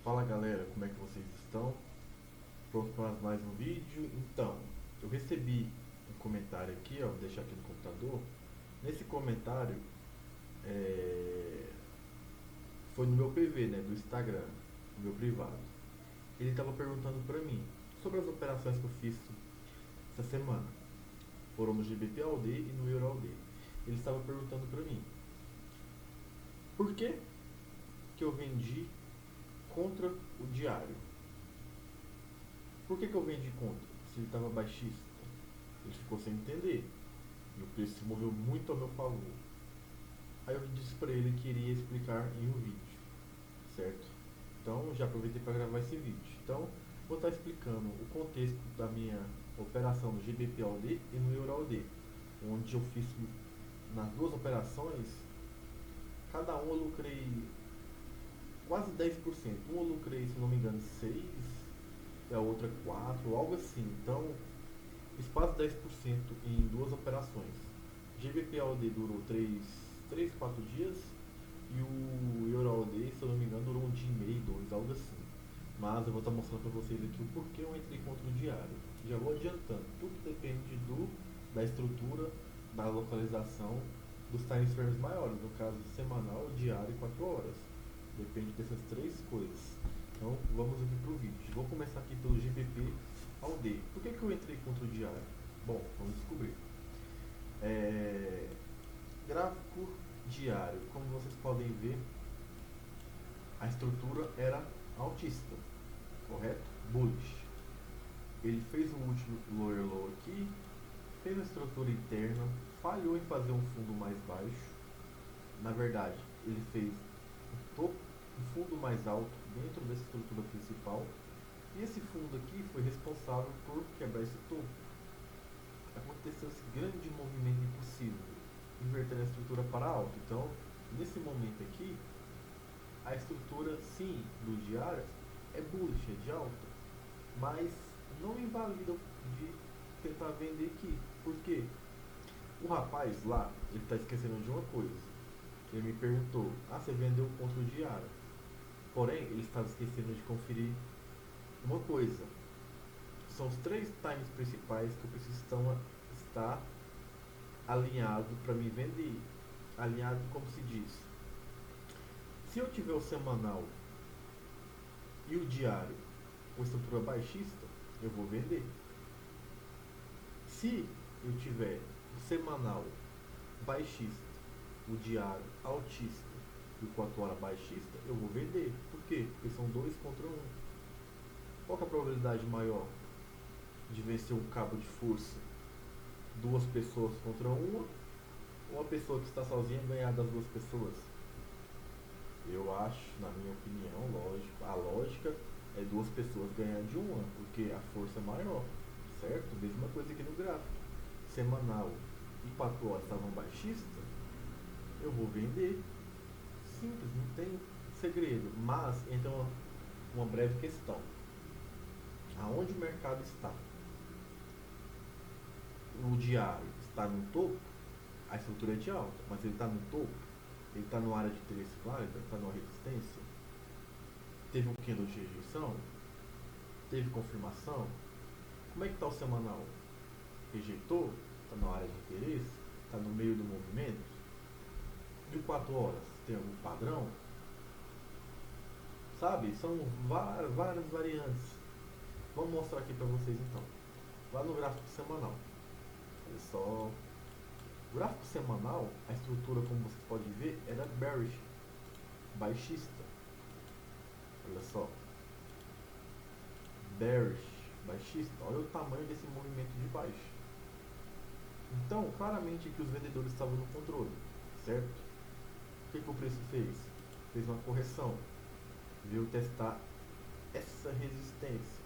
Fala galera, como é que vocês estão? Pronto para mais um vídeo? Então, eu recebi um comentário aqui, ó, vou deixar aqui no computador. Nesse comentário, é, foi no meu PV, né, do Instagram, no meu privado. Ele estava perguntando para mim sobre as operações que eu fiz essa semana. Foram no GBP AUD e no Euro AUD. Ele estava perguntando para mim, por que eu vendi contra o diário? Por que eu vendi contra? Se ele estava baixista. Ele ficou sem entender. E o preço se moveu muito ao meu favor. Aí eu disse para ele que iria explicar em um vídeo, certo? Então já aproveitei para gravar esse vídeo. Então vou estar explicando o contexto da minha operação no GBP-AUD e no Euro-AUD, onde eu fiz nas duas operações, cada uma eu lucrei quase 10%. Uma eu lucrei, se não me engano, 6% e a outra 4%, algo assim. Então fiz quase 10% em duas operações. GBP-AUD durou 4 dias e o Euro-AUD, se eu não me engano, durou um dia e meio, dois, algo assim. Mas eu vou estar mostrando para vocês aqui o porquê eu entrei contra o diário. Já vou adiantando, tudo depende da estrutura, da localização dos time frames maiores, no caso semanal, diário e 4 horas. Depende dessas três coisas. Então vamos aqui para o vídeo. Vou começar aqui pelo GBP AUD. Por que eu entrei contra o diário? Bom, vamos descobrir. Gráfico diário, como vocês podem ver, a estrutura era altista, correto? Bullish. Ele fez o último lower low aqui, fez a estrutura interna, falhou em fazer um fundo mais baixo. Na verdade, ele fez um topo, um fundo mais alto dentro dessa estrutura principal. E esse fundo aqui foi responsável por quebrar esse topo. Aconteceu esse grande movimento impossível, invertendo a estrutura para alta. Então, nesse momento aqui, a estrutura, sim, do diário é bullish, é de alta, mas não invalida de tentar vender aqui. Por quê? O rapaz lá, ele está esquecendo de uma coisa. Ele me perguntou, você vendeu contra o diário. Porém, ele estava esquecendo de conferir uma coisa. São os três times principais que eu preciso estar alinhado para me vender. Alinhado, como se diz. Se eu tiver o semanal e o diário com estrutura baixista, eu vou vender. Se eu tiver o semanal baixista, o diário altista e o 4 horas baixista, eu vou vender. Por quê? Porque são dois contra um. Qual que é a probabilidade maior de vencer um cabo de força? Duas pessoas contra uma, ou a pessoa que está sozinha ganhar das duas pessoas? Eu acho, na minha opinião, lógico, a lógica é duas pessoas ganhar de uma, porque a força é maior, certo? Mesma coisa aqui no gráfico. Semanal e 4 horas estavam baixistas, eu vou vender. Simples, não tem segredo. Mas entra uma breve questão. Aonde o mercado está? O diário está no topo, a estrutura é de alta, mas ele está no topo, ele está numa área de interesse clara, ele está numa resistência. Teve um candle de rejeição? Teve confirmação? Como é que está o semanal? Rejeitou? Está na área de interesse? Está no meio do movimento? De 4 horas, tem algum padrão? Sabe? São várias variantes. Vamos mostrar aqui para vocês então. Lá no gráfico semanal. Olha só. O gráfico semanal, a estrutura, como vocês podem ver, era bearish, baixista. Olha só. Bearish, baixista. Olha o tamanho desse movimento de baixo. Então, claramente que os vendedores estavam no controle, certo? O que o preço fez? Fez uma correção. Veio testar essa resistência.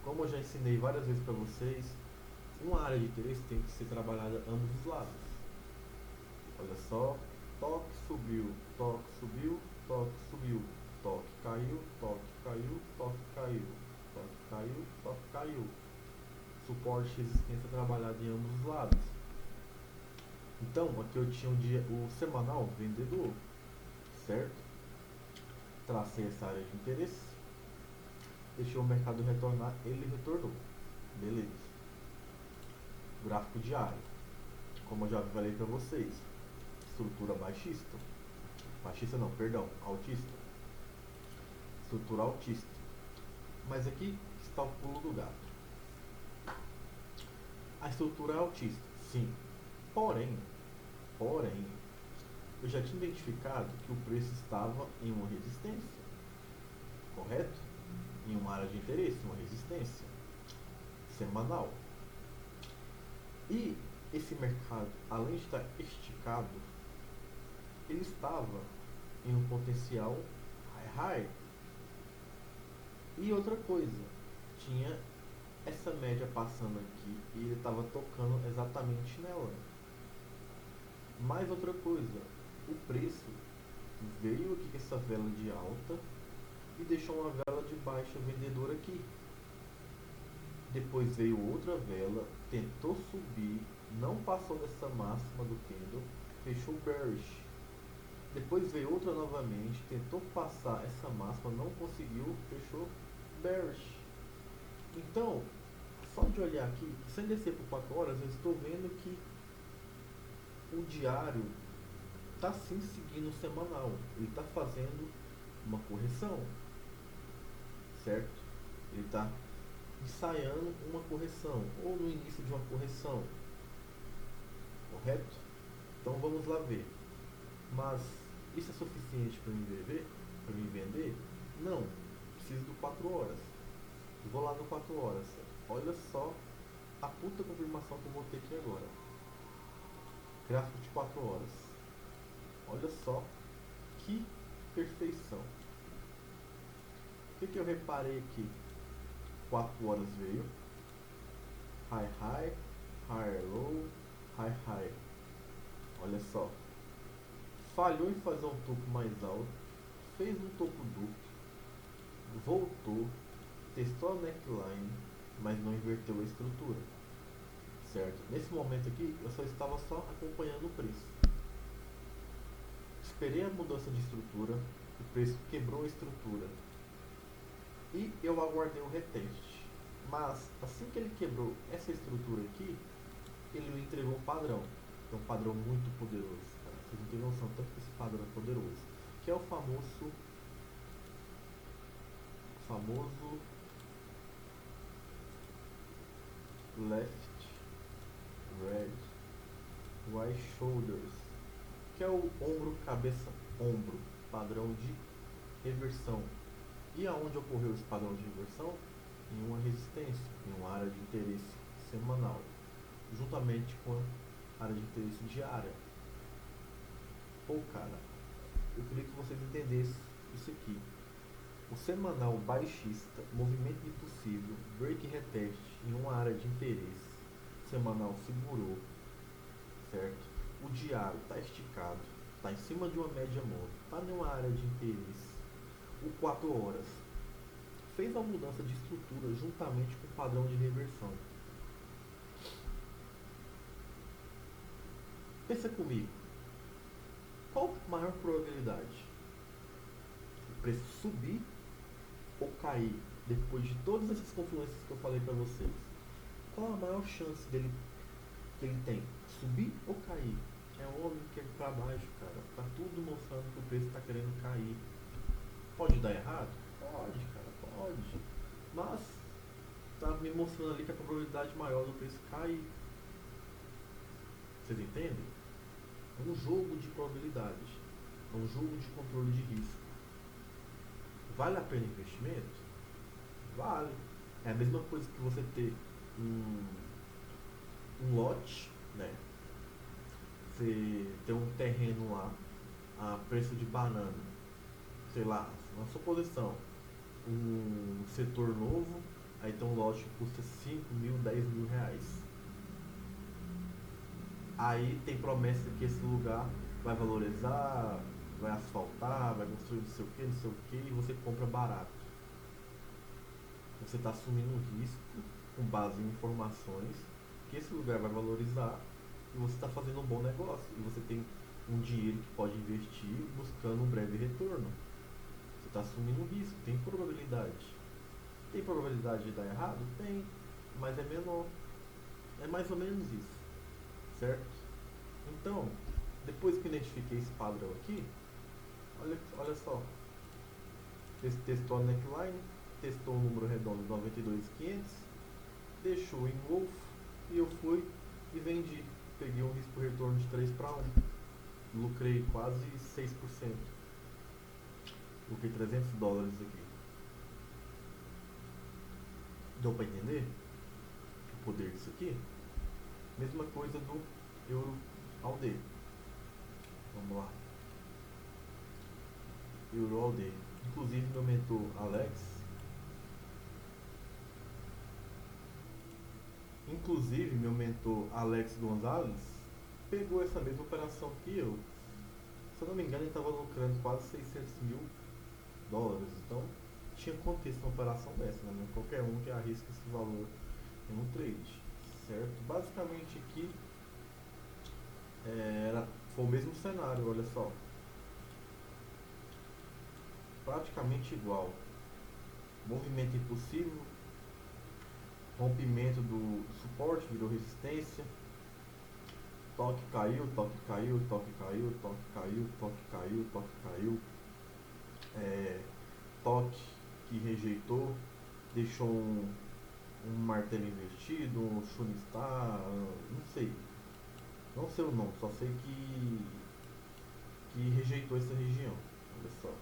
Como eu já ensinei várias vezes para vocês, uma área de interesse tem que ser trabalhada ambos os lados. Olha só, toque subiu, toque subiu, toque subiu, toque caiu, toque caiu, toque caiu, toque caiu, toque caiu. Suporte e resistência trabalhada em ambos os lados. Então, aqui eu tinha o semanal vendedor, certo? Tracei essa área de interesse, deixei o mercado retornar, ele retornou. Beleza. Gráfico diário. Como eu já falei para vocês, estrutura baixista. Baixista não, perdão, altista. Estrutura altista. Mas aqui está o pulo do gato. A estrutura é altista, sim. Porém, eu já tinha identificado que o preço estava em uma resistência, correto? Em uma área de interesse, uma resistência semanal. E esse mercado, além de estar esticado, ele estava em um potencial high. E outra coisa, tinha essa média passando aqui e ele estava tocando exatamente nela. Mais outra coisa, o preço veio aqui com essa vela de alta e deixou uma vela de baixa vendedora aqui. Depois veio outra vela, tentou subir, não passou dessa máxima do candle, fechou bearish. Depois veio outra novamente, tentou passar essa máxima, não conseguiu, fechou bearish. Então, só de olhar aqui, sem descer por 4 horas, eu estou vendo que o diário está sim seguindo o semanal. Ele está fazendo uma correção, certo? Ele está ensaiando uma correção, ou no início de uma correção, correto? Então vamos lá ver. Mas isso é suficiente para mim vender? Para mim vender? Não. Preciso do 4 horas. Vou lá no 4 horas. Olha só a puta confirmação que eu vou ter aqui agora. Gráfico de 4 horas. Olha só que perfeição. O que eu reparei aqui? 4 horas veio. High, high, high, low, high, high. Olha só. Falhou em fazer um topo mais alto. Fez um topo duplo. Voltou. Testou a neckline. Mas não inverteu a estrutura. Certo? Nesse momento aqui, eu só estava acompanhando o preço. Esperei a mudança de estrutura. O preço quebrou a estrutura. E eu aguardei o reteste. Mas, assim que ele quebrou essa estrutura aqui, ele me entregou um padrão. É um padrão muito poderoso, cara. Vocês não têm noção tanto que esse padrão é poderoso. Que é o famoso left, red, right shoulders. Que é o ombro, cabeça, ombro. Padrão de reversão. E aonde ocorreu esse padrão de reversão? Em uma resistência, em uma área de interesse semanal, juntamente com a área de interesse diária. Pô, cara, eu queria que vocês entendessem isso aqui. O semanal baixista, movimento impossível, break retest em uma área de interesse semanal segurou, certo? O diário está esticado, está em cima de uma média móvel, está em uma área de interesse. O 4 horas fez a mudança de estrutura juntamente com o padrão de reversão. Pensa comigo, qual a maior probabilidade? O preço subir ou cair depois de todas essas confluências que eu falei para vocês? Qual a maior chance dele que ele tem? Subir ou cair? É óbvio que é para baixo, cara. Tá tudo mostrando que o preço está querendo cair. Pode dar errado? Pode, cara, pode. Mas tá me mostrando ali que a probabilidade maior do preço cair. Vocês entendem? É um jogo de probabilidade. É um jogo de controle de risco. Vale a pena investimento? Vale. É a mesma coisa que você ter um lote, né? Você tem um terreno lá a preço de banana, sei lá, uma suposição, um setor novo, aí tem um lote que custa 5 mil, 10 mil reais. Aí tem promessa que esse lugar vai valorizar, vai asfaltar, vai construir não sei o que, e você compra barato. Você está assumindo um risco com base em informações que esse lugar vai valorizar e você está fazendo um bom negócio. E você tem um dinheiro que pode investir buscando um breve retorno. Você está assumindo um risco, tem probabilidade. Tem probabilidade de dar errado? Tem, mas é menor. É mais ou menos isso, certo? Então, depois que eu identifiquei esse padrão aqui, olha só, testou a neckline, testou o número redondo de 92.500, deixou em Wolf e eu fui e vendi. Peguei um risco retorno de 3 para 1, lucrei quase 6%, lucrei $300 aqui. Deu para entender o poder disso aqui? Mesma coisa do Euro AUD. Vamos lá. Euro AUD. Inclusive meu mentor Alex Gonzalez pegou essa mesma operação que eu. Se eu não me engano, ele estava lucrando quase $600.000. Então, tinha contexto uma operação dessa, né? Não é qualquer um que arrisca esse valor em um trade, certo? Basicamente aqui foi o mesmo cenário, olha só. Praticamente igual. Movimento impossível, rompimento do suporte, virou resistência, toque caiu, toque caiu, toque caiu, toque caiu, toque caiu, toque caiu, toque que rejeitou, deixou um martelo invertido, um Shunistar, não sei o nome, só sei que rejeitou essa região, olha só.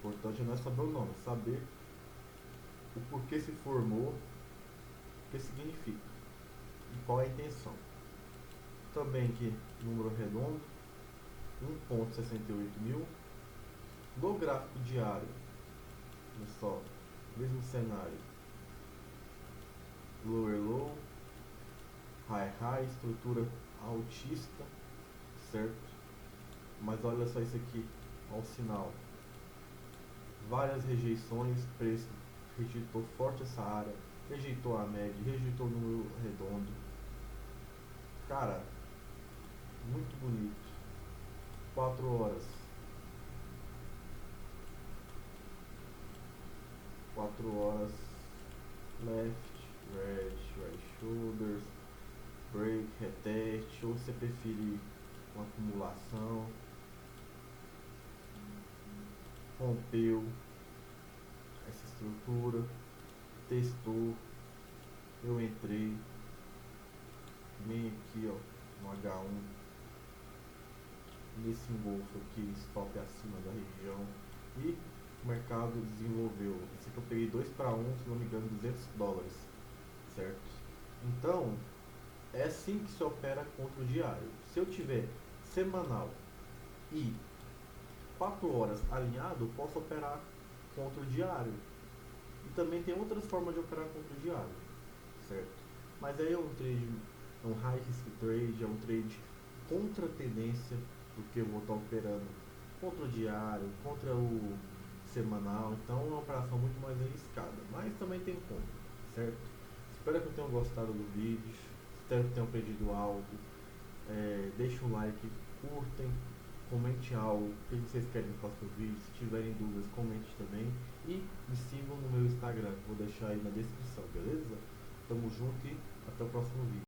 O importante não é saber o nome, é saber o porquê se formou, o que significa e qual é a intenção. Também aqui, número redondo, 1.68 mil. No gráfico diário, olha só, mesmo cenário, lower low, high high, estrutura altista, certo? Mas olha só isso aqui, olha o sinal, várias rejeições, preço rejeitou forte essa área, rejeitou a média, rejeitou o número redondo. Cara, muito bonito. 4 horas, 4 horas, left, right shoulders, break, reteste, ou você preferir uma acumulação, rompeu essa estrutura, testou, eu entrei, bem aqui ó, no H1, nesse engolfo aqui, stop acima da região, e o mercado desenvolveu. Esse aqui eu peguei 2 para 1, se não me engano, $200, certo? Então, é assim que se opera contra o diário. Se eu tiver semanal e 4 horas alinhado, eu posso operar contra o diário. E também tem outras formas de operar contra o diário, certo? Mas aí é um trade, é um high risk trade, é um trade contra a tendência, porque eu vou estar operando contra o diário, contra o semanal, então é uma operação muito mais arriscada, mas também tem como, certo? Espero que tenham gostado do vídeo, espero que tenham aprendido algo. Deixem um like, curtem, comente algo, o que vocês querem no próximo vídeo. Se tiverem dúvidas, comente também. E me sigam no meu Instagram, vou deixar aí na descrição, beleza? Tamo junto e até o próximo vídeo.